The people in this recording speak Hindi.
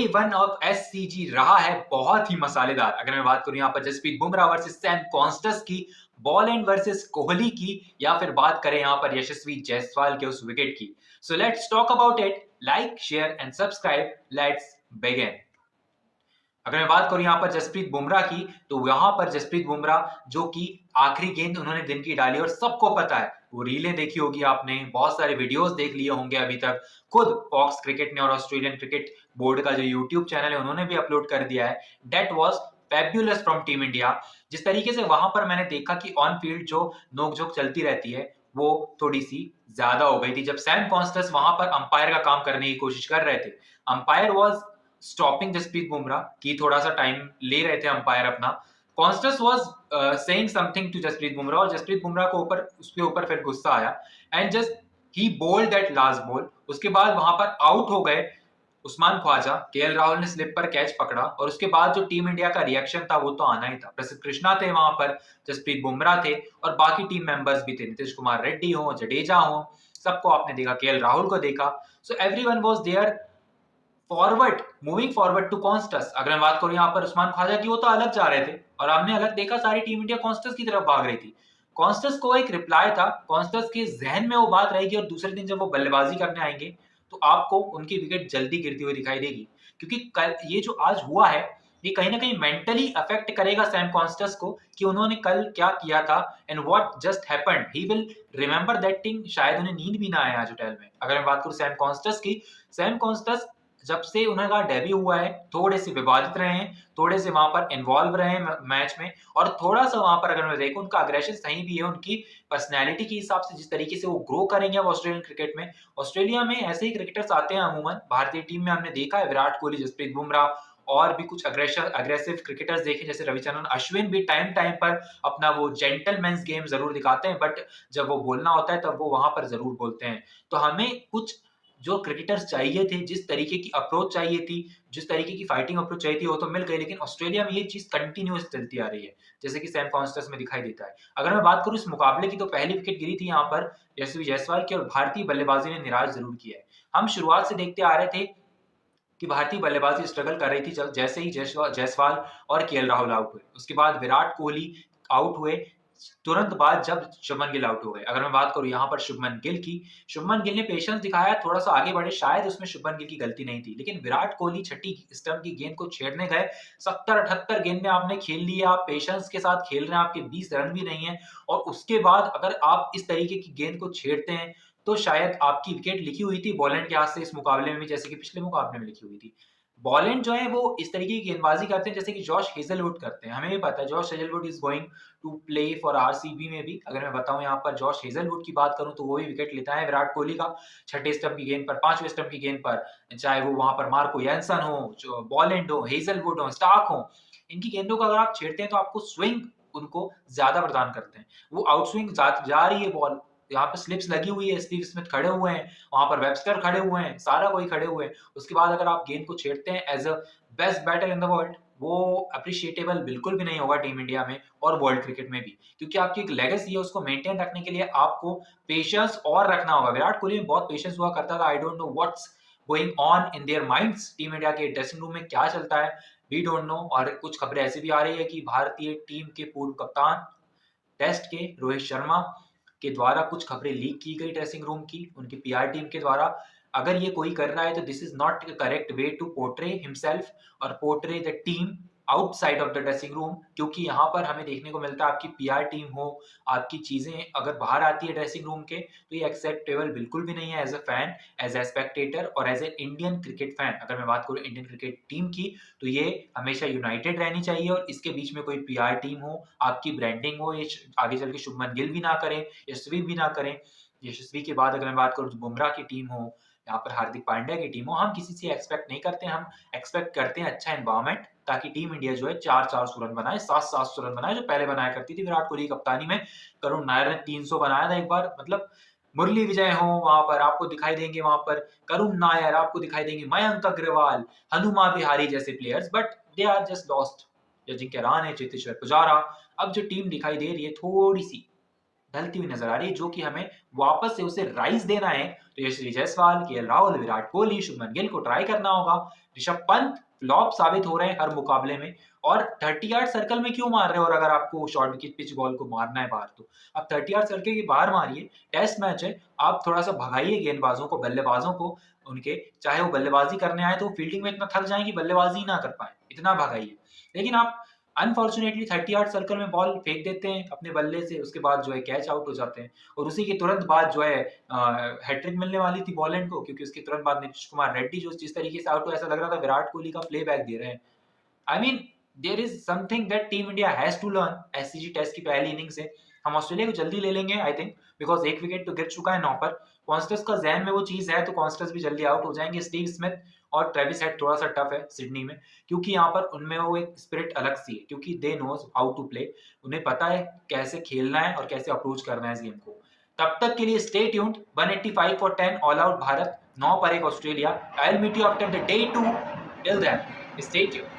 वन ऑफ एससीजी रहा है बहुत ही मसालेदार। अगर मैं बात करूं यहाँ पर जसप्रीत बुमराह वर्सेस सैम कॉन्स्टस की, बॉलैंड वर्सेस कोहली की, या फिर बात करें यहाँ पर यशस्वी जायसवाल के उस विकेट की। So let's talk about it. Like, share and subscribe. Let's begin. अगर मैं बात करूं यहाँ पर जसप्रीत बुमराह की, तो यहाँ पर जसप्रीत बुमराह जो कि आखिरी गेंद उन्होंने दिन की डाली और सबको पता है, वो रीलें देखी होगी आपने, बहुत सारे वीडियोस देख लिए होंगे अभी तक। खुद फॉक्स क्रिकेट ने और ऑस्ट्रेलियन क्रिकेट बोर्ड का जो यूट्यूब चैनल है उन्होंने भी अपलोड कर दिया है। That was fabulous from team India. जिस तरीके से वहां पर मैंने देखा कि ऑन फील्ड जो नोकझोंक चलती रहती है वो थोड़ी सी ज्यादा हो गई थी जब सैम कॉन्स्टस वहां पर अंपायर का काम करने की कोशिश कर रहे थे। Umpire was stopping Jasprit Bumrah की, थोड़ा सा टाइम ले रहे थे अंपायर अपना। Konstas was saying something to Jasprit Bumrah और जसप्रीत बुमराह को ऊपर उसके ऊपर फिर गुस्सा आया एंड जस्ट ही बोल्ड दैट लास्ट बॉल। उसके बाद वहां पर आउट हो गए उस्मान ख्वाजा। केएल राहुल ने स्लिप पर कैच पकड़ा और उसके बाद जो टीम इंडिया का रिएक्शन था वो तो आना ही था। प्रसिद्ध कृष्णा थे वहां पर, जसप्रीत बुमराह थे और बाकी टीम मेंबर्स भी थे, नीतीश कुमार रेड्डी हो, जडेजा हो, सबको आपने देखा, केएल राहुल को देखा। So everyone was there forward, moving forward to Konstas. अगर मैं बात करूं यहाँ पर उस्मान ख्वाजा की, वो तो अलग जा रहे थे और हमने अलग देखा, सारी टीम इंडिया कॉन्स्टस की तरफ भाग रही थी। कॉन्स्टस को एक रिप्लाई था, कॉन्स्टस के जहन में वो बात रहेगी और दूसरे दिन जब वो बल्लेबाजी करने आएंगे तो आपको उनकी विकेट जल्दी गिरती हुई दिखाई देगी। क्योंकि कल ये जो आज हुआ है ये कहीं ना कहीं मेंटली अफेक्ट करेगा सैम कॉन्स्टस को कि उन्होंने कल क्या किया था and what just happened. He will remember that thing. शायद उन्हें नींद भी ना आए आज होटल में। अगर मैं बात करूं सैम कॉन्स्टस की, सैम कॉन्स्टस जब से उनका डेब्यू हुआ है थोड़े से विवादित रहे हैं, थोड़े से वहां पर इन्वॉल्व रहे हैं मैच में और थोड़ा सा वहां पर अगर मैं देखूं उनका अग्रेशन सही भी है। उनकी पर्सनैलिटी के हिसाब से जिस तरीके से वो ग्रो करेंगे अब ऑस्ट्रेलियन क्रिकेट में, ऑस्ट्रेलिया में ऐसे ही क्रिकेटर्स आते हैं अमूमन। भारतीय टीम में हमने देखा है विराट कोहली, जसप्रीत बुमराह और भी कुछ अग्रेसिव क्रिकेटर्स देखे जैसे रविचंद्रन अश्विन भी टाइम टाइम पर अपना वो जेंटलमैन्स गेम जरूर दिखाते हैं, बट जब वो बोलना होता है तब वो वहां पर जरूर बोलते हैं। तो हमें कुछ जो क्रिकेटर्स चाहिए थे, जिस तरीके की अप्रोच चाहिए थी, जिस तरीके की फाइटिंग अप्रोच चाहिए थी, वो तो मिल गई, लेकिन ऑस्ट्रेलिया में ये चीज कंटिन्यूअस चलती आ रही है जैसे कि सैम कॉन्स्टस में दिखाई देता है। अगर मैं बात करूं इस मुकाबले की, तो पहली विकेट गिरी थी यहाँ पर यशस्वी जायसवाल की और भारतीय बल्लेबाजी ने निराश जरूर किया है। हम शुरुआत से देखते आ रहे थे कि भारतीय बल्लेबाजी स्ट्रगल कर रही थी जैसे ही जायसवाल और केएल राहुल आउट हुए, उसके बाद विराट कोहली आउट हुए, तुरंत बाद जब शुभमन गिल आउट हो गए। अगर मैं बात करूं यहाँ पर शुभमन गिल की, शुभमन गिल ने पेशेंस दिखाया, थोड़ा सा आगे बढ़े, शायद उसमें शुभमन गिल की गलती नहीं थी, लेकिन विराट कोहली छठी स्टंप की गेंद को छेड़ने गए। 70-78 गेंदें आपने खेल ली है, आप पेशेंस के साथ खेल रहे हैं, आपके 20 रन भी नहीं है और उसके बाद अगर आप इस तरीके की गेंद को छेड़ते हैं तो शायद आपकी विकेट लिखी हुई थी बॉलैंड के हाथ से इस मुकाबले में भी, जैसे कि पिछले मुकाबले में लिखी हुई थी। बॉलैंड जो है वो इस तरीके की गेंदबाजी करते हैं जैसे कि जॉश हेजलवुड करते हैं। हमें भी पता है Josh Hazlewood is going to play for RCB में भी। अगर मैं बताऊं यहाँ पर जॉश हेजलवुड की बात करूं तो वो भी विकेट लेता है विराट कोहली का छठे स्टंप की गेंद पर, पांचवें स्टंप की गेंद पर, चाहे वो वहां पर मार्को यानसन हो, बॉलैंड हो, हेजलवुड हो, स्टार्क हो, इनकी गेंदों का अगर आप छेड़ते हैं तो आपको स्विंग उनको ज्यादा प्रदान करते हैं। वो आउट स्विंग जा रही है बॉल, यहाँ पे स्लिप्स लगी हुई है, स्टीव स्मिथ खड़े हुए हैं, वहां पर वेबस्टर खड़े हुए हैं, सारा कोई खड़े हुए हैं, उसके बाद अगर आप गेंद को छेड़ते हैं as a best batter in the world, वो अप्रिशिएटेबल बिल्कुल भी नहीं होगा टीम इंडिया में और वर्ल्ड क्रिकेट में भी, क्योंकि आपकी एक लेगेसी है, उसको मेंटेन रखने के लिए आपको पेशेंस और रखना होगा। विराट कोहली में बहुत पेशेंस हुआ करता था। I don't know what's going on in their minds, team India के ड्रेसिंग रूम में क्या चलता है, वी डोंट नो। और कुछ खबरें ऐसी भी आ रही है कि भारतीय टीम के पूर्व कप्तान टेस्ट के रोहित शर्मा के द्वारा कुछ खबरें लीक की गई ड्रेसिंग रूम की, उनकी पीआर टीम के द्वारा। अगर ये कोई कर रहा है तो this is not correct way to portray himself और portray the team outside of the dressing room, क्योंकि यहाँ पर हमें देखने को मिलता है आपकी पीआर टीम हो, आपकी चीजें अगर बाहर आती है ड्रेसिंग रूम के तो ये एक्सेप्टेबल बिल्कुल भी नहीं है as a fan, as a spectator और as a Indian cricket fan. अगर मैं बात करूँ इंडियन क्रिकेट टीम की तो ये हमेशा यूनाइटेड रहनी चाहिए और इसके बीच में कोई पीआर टीम हो, आपकी ब्रांडिंग हो, ये आगे चल के शुभमन गिल भी ना करें, यशस्वी भी ना करें। यशस्वी के बाद अगर मैं बात करूँ तो बुमराह की टीम हो, यहाँ पर हार्दिक पांड्या की टीम हो, हम किसी से एक्सपेक्ट नहीं करते, हम एक्सपेक्ट करते हैं अच्छा एनवायरमेंट, ताकि टीम इंडिया जो है 400 रन बनाए, 700 रन बनाए, जो पहले बनाया करती थी विराट कोहली की कप्तानी में। करुण नायर ने 300 बनाया था एक बार, मतलब मुरली विजय हो वहां पर आपको दिखाई देंगे, वहां पर करुण नायर आपको दिखाई देंगे, मयंक अग्रवाल, हनुमा विहारी जैसे players, but they are just lost. Ajinkya Rahane, Cheteshwar Pujara, अब जो टीम दिखाई दे रही है थोड़ी सी ढलती हुई नजर आ रही है, जो कि हमें वापस से उसे राइज देना है तो यशस्वी जायसवाल, केएल राहुल, विराट कोहली, शुभमन गिल को ट्राई करना होगा। ऋषभ पंत फ्लॉप साबित हो रहे हैं हर मुकाबले में, और 30 यार्ड सर्कल में क्यों मार रहे हो? और अगर आपको शॉर्ट विकेट पिच बॉल को मारना है बाहर, तो आप 30 यार्ड सर्कल के बाहर मारिए। टेस्ट मैच है, आप थोड़ा सा भगाइए गेंदबाजों को, बल्लेबाजों को उनके, चाहे वो बल्लेबाजी करने आए तो फील्डिंग में इतना थक जाए कि बल्लेबाजी ही ना कर पाए, इतना भगाइए। लेकिन आप अनफॉर्चुनेटली 30 यार्ड सर्कल में बॉल फेंक देते हैं अपने बल्ले से, उसके बाद जो है कैच आउट हो जाते हैं, और उसी के तुरंत बाद जो है हैट्रिक मिलने वाली थी बॉलैंड को, क्योंकि उसके तुरंत बाद नीतीश कुमार रेड्डी जो जिस तरीके से आउट हुआ, ऐसा लग रहा था विराट कोहली का प्लेबैक दे रहे हैं। I mean there is something that team India has to learn SCG test की पहली इनिंग से। हम ऑस्ट्रेलिया को जल्दी ले लेंगे आई थिंक, बिकॉज एक विकेट तो गिर चुका है 9 पर। कॉन्स्टस का जहन में वो चीज है, तो कॉन्स्टस भी जल्दी आउट हो जाएंगे। स्टीव स्मिथ और ट्रेविस हेड थोड़ा सा टफ है सिडनी में, क्योंकि यहाँ पर उनमें वो एक स्पिरिट अलग सी है, क्योंकि they knows how to play, उन्हें पता है कैसे खेलना है और कैसे अप्रोच करना है इस गेम को। तब तक के लिए stay tuned. 185 for 10 all out Bharat, 9 पर 1 Australia. I will meet you after the day 2। Till then stay tuned.